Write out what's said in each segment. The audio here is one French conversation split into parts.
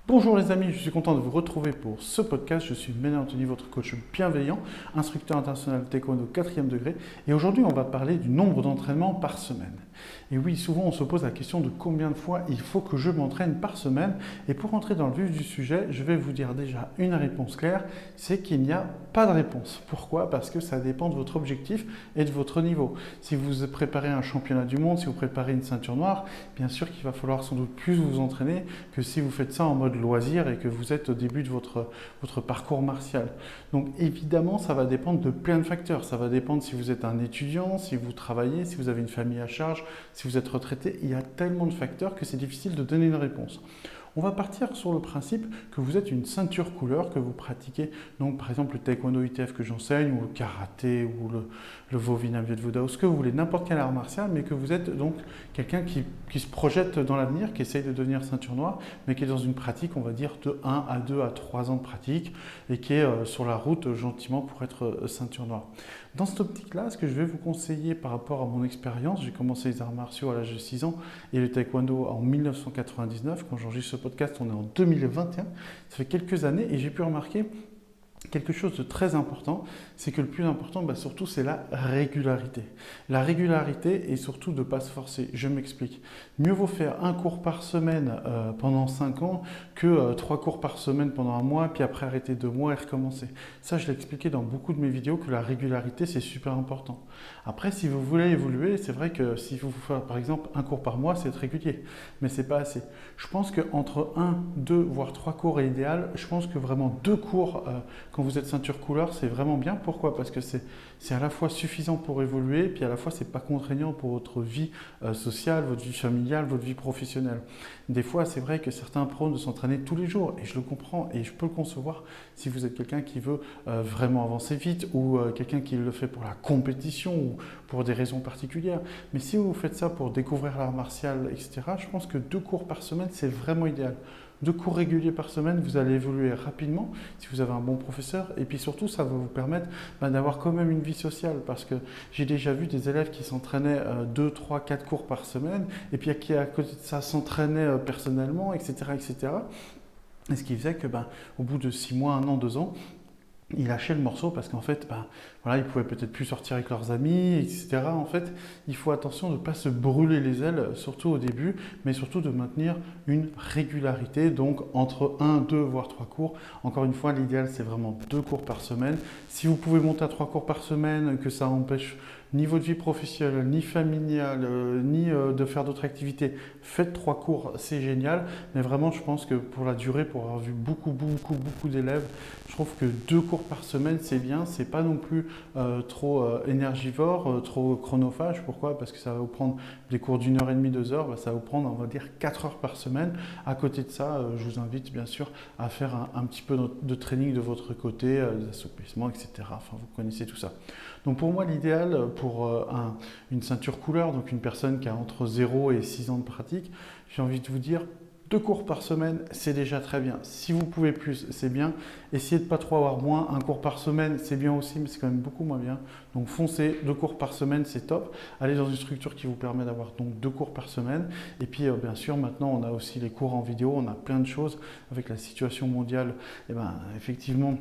Bonjour les amis, je suis content de vous retrouver pour ce podcast. Je suis Méné Anthony, votre coach bienveillant, instructeur international taekwondo 4e degré. Et aujourd'hui, on va parler du nombre d'entraînements par semaine. Et oui, souvent on se pose la question de combien de fois il faut que je m'entraîne par semaine. Et pour entrer dans le vif du sujet, je vais vous dire déjà une réponse claire, c'est qu'il n'y a pas de réponse. Pourquoi? Parce que ça dépend de votre objectif et de votre niveau. Si vous préparez un championnat du monde, si vous préparez une ceinture noire, bien sûr qu'il va falloir sans doute plus vous entraîner que si vous faites ça en mode loisir et que vous êtes au début de votre parcours martial. Donc évidemment, ça va dépendre de plein de facteurs. Ça va dépendre si vous êtes un étudiant, si vous travaillez, si vous avez une famille à charge, si vous êtes retraité. Il y a tellement de facteurs que c'est difficile de donner une réponse. On va partir sur le principe que vous êtes une ceinture couleur, que vous pratiquez, donc par exemple le taekwondo ITF que j'enseigne, ou le karaté, ou le Vietnam Viet Vo Dao, ce que vous voulez, n'importe quel art martial, mais que vous êtes donc quelqu'un qui se projette dans l'avenir, qui essaye de devenir ceinture noire, mais qui est dans une pratique, on va dire, de 1 à 2 à 3 ans de pratique, et qui est sur la route gentiment pour être ceinture noire. Dans cette optique-là, ce que je vais vous conseiller par rapport à mon expérience, j'ai commencé les arts martiaux à l'âge de 6 ans et le taekwondo en 1999. Quand j'enregistre ce podcast, on est en 2021. Ça fait quelques années et j'ai pu remarquer quelque chose de très important, c'est que le plus important, surtout, c'est la régularité. La régularité et surtout de ne pas se forcer. Je m'explique. Mieux vaut faire un cours par semaine pendant 5 ans que 3 cours par semaine pendant un mois, puis après arrêter 2 mois et recommencer. Ça, je l'ai expliqué dans beaucoup de mes vidéos que la régularité, c'est super important. Après, si vous voulez évoluer, c'est vrai que si vous faites par exemple un cours par mois, c'est être régulier, mais c'est pas assez. Je pense qu'entre 1, 2, voire 3 cours est idéal. Je pense que vraiment 2 cours quand vous êtes ceinture couleur, c'est vraiment bien. Pourquoi? Parce que c'est à la fois suffisant pour évoluer, puis à la fois c'est pas contraignant pour votre vie sociale, votre vie familiale, votre vie professionnelle. Des fois, c'est vrai que certains prônent de s'entraîner tous les jours, et je le comprends, et je peux le concevoir si vous êtes quelqu'un qui veut vraiment avancer vite, ou quelqu'un qui le fait pour la compétition, ou pour des raisons particulières. Mais si vous faites ça pour découvrir l'art martial, etc., je pense que 2 cours par semaine, c'est vraiment idéal. 2 cours réguliers par semaine, vous allez évoluer rapidement si vous avez un bon professeur. Et puis surtout, ça va vous permettre d'avoir quand même une vie sociale. Parce que j'ai déjà vu des élèves qui s'entraînaient 2, 3, 4 cours par semaine et puis qui à côté de ça s'entraînaient personnellement, etc., etc. Et ce qui faisait que au bout de 6 mois, 1 an, 2 ans, ils lâchaient le morceau parce qu'en fait, ils pouvaient peut-être plus sortir avec leurs amis, etc. En fait, il faut attention de ne pas se brûler les ailes, surtout au début, mais surtout de maintenir une régularité, donc entre 1, 2, voire 3 cours. Encore une fois, l'idéal, c'est vraiment 2 cours par semaine. Si vous pouvez monter à 3 cours par semaine, que ça empêche ni votre vie professionnelle, ni familiale, ni de faire d'autres activités, faites 3 cours, c'est génial. Mais vraiment, je pense que pour la durée, pour avoir vu beaucoup d'élèves, je trouve que 2 cours par semaine, c'est bien. C'est pas non plus trop énergivore, trop chronophage. Pourquoi? Parce que ça va vous prendre des cours d'1 heure et demie, 2 heures. Ça va vous prendre, on va dire, 4 heures par semaine. À côté de ça, je vous invite bien sûr à faire un petit peu de training de votre côté, des assouplissements, etc. Enfin, vous connaissez tout ça. Donc pour moi, l'idéal pour une ceinture couleur, donc une personne qui a entre 0 et 6 ans de pratique, j'ai envie de vous dire 2 cours par semaine, c'est déjà très bien. Si vous pouvez plus, c'est bien. Essayez de ne pas trop avoir moins. 1 cours par semaine, c'est bien aussi, mais c'est quand même beaucoup moins bien. Donc foncez, 2 cours par semaine, c'est top. Allez dans une structure qui vous permet d'avoir donc 2 cours par semaine. Et puis bien sûr, maintenant, on a aussi les cours en vidéo. On a plein de choses avec la situation mondiale. Effectivement,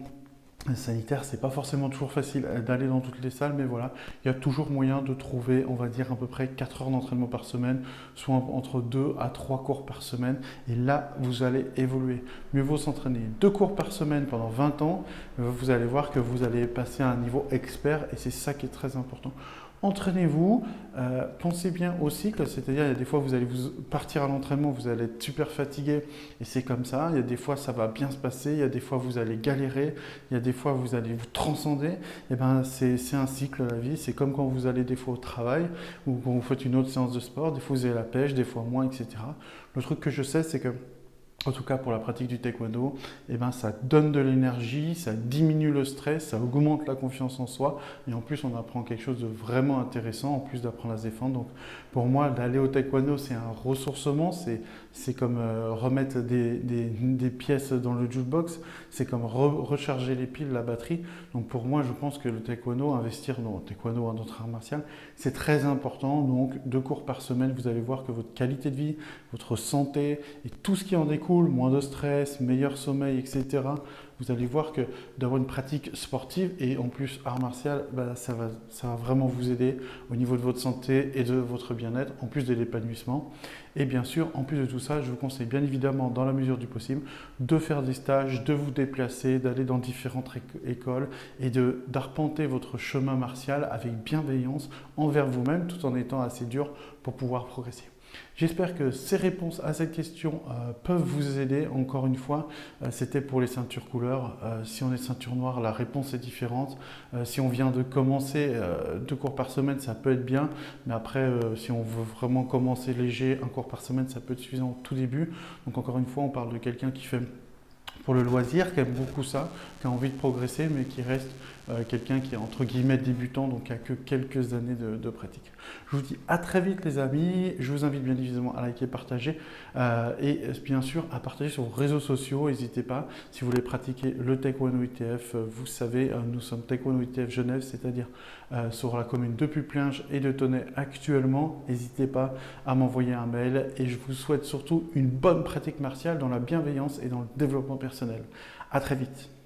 sanitaire, c'est pas forcément toujours facile d'aller dans toutes les salles, mais voilà, il y a toujours moyen de trouver, on va dire, à peu près 4 heures d'entraînement par semaine, soit entre 2 à 3 cours par semaine, et là, vous allez évoluer. Mieux vaut s'entraîner 2 cours par semaine pendant 20 ans, vous allez voir que vous allez passer à un niveau expert, et c'est ça qui est très important. Entraînez-vous, pensez bien au cycle, c'est-à-dire il y a des fois vous allez vous partir à l'entraînement, vous allez être super fatigué et c'est comme ça, il y a des fois ça va bien se passer, il y a des fois vous allez galérer, il y a des fois vous allez vous transcender, et c'est un cycle la vie, c'est comme quand vous allez des fois au travail ou quand vous faites une autre séance de sport, des fois vous avez la pêche, des fois moins, etc. Le truc que je sais c'est que en tout cas pour la pratique du taekwondo, ça donne de l'énergie, ça diminue le stress, ça augmente la confiance en soi et en plus on apprend quelque chose de vraiment intéressant en plus d'apprendre à se défendre. Donc pour moi d'aller au taekwondo c'est un ressourcement, c'est comme remettre des pièces dans le jukebox, c'est comme recharger les piles, la batterie. Donc pour moi je pense que le taekwondo, investir dans le taekwondo ou dans notre art martial, c'est très important. Donc 2 cours par semaine, vous allez voir que votre qualité de vie, votre santé et tout ce qui en découle cool, moins de stress, meilleur sommeil, etc. Vous allez voir que d'avoir une pratique sportive et en plus art martial, ça va vraiment vous aider au niveau de votre santé et de votre bien-être, en plus de l'épanouissement. Et bien sûr, en plus de tout ça, je vous conseille bien évidemment, dans la mesure du possible, de faire des stages, de vous déplacer, d'aller dans différentes écoles et d'arpenter votre chemin martial avec bienveillance envers vous-même, tout en étant assez dur pour pouvoir progresser. J'espère que ces réponses à cette question peuvent vous aider. Encore une fois, c'était pour les ceintures couleurs. Si on est ceinture noire, la réponse est différente. Si on vient de commencer 2 cours par semaine, ça peut être bien. Mais après, si on veut vraiment commencer léger, 1 cours par semaine, ça peut être suffisant au tout début. Donc encore une fois, on parle de quelqu'un qui fait pour le loisir, qui aime beaucoup ça, qui a envie de progresser, mais qui reste quelqu'un qui est entre guillemets débutant, donc qui a que quelques années de pratique. Je vous dis à très vite les amis, je vous invite bien évidemment à liker, partager et bien sûr à partager sur vos réseaux sociaux, n'hésitez pas, si vous voulez pratiquer le Taekwondo ITF, vous savez, nous sommes Taekwondo ITF Genève, c'est-à-dire sur la commune de Pupplinges et de Tonnay actuellement, n'hésitez pas à m'envoyer un mail et je vous souhaite surtout une bonne pratique martiale dans la bienveillance et dans le développement personnel. À très vite.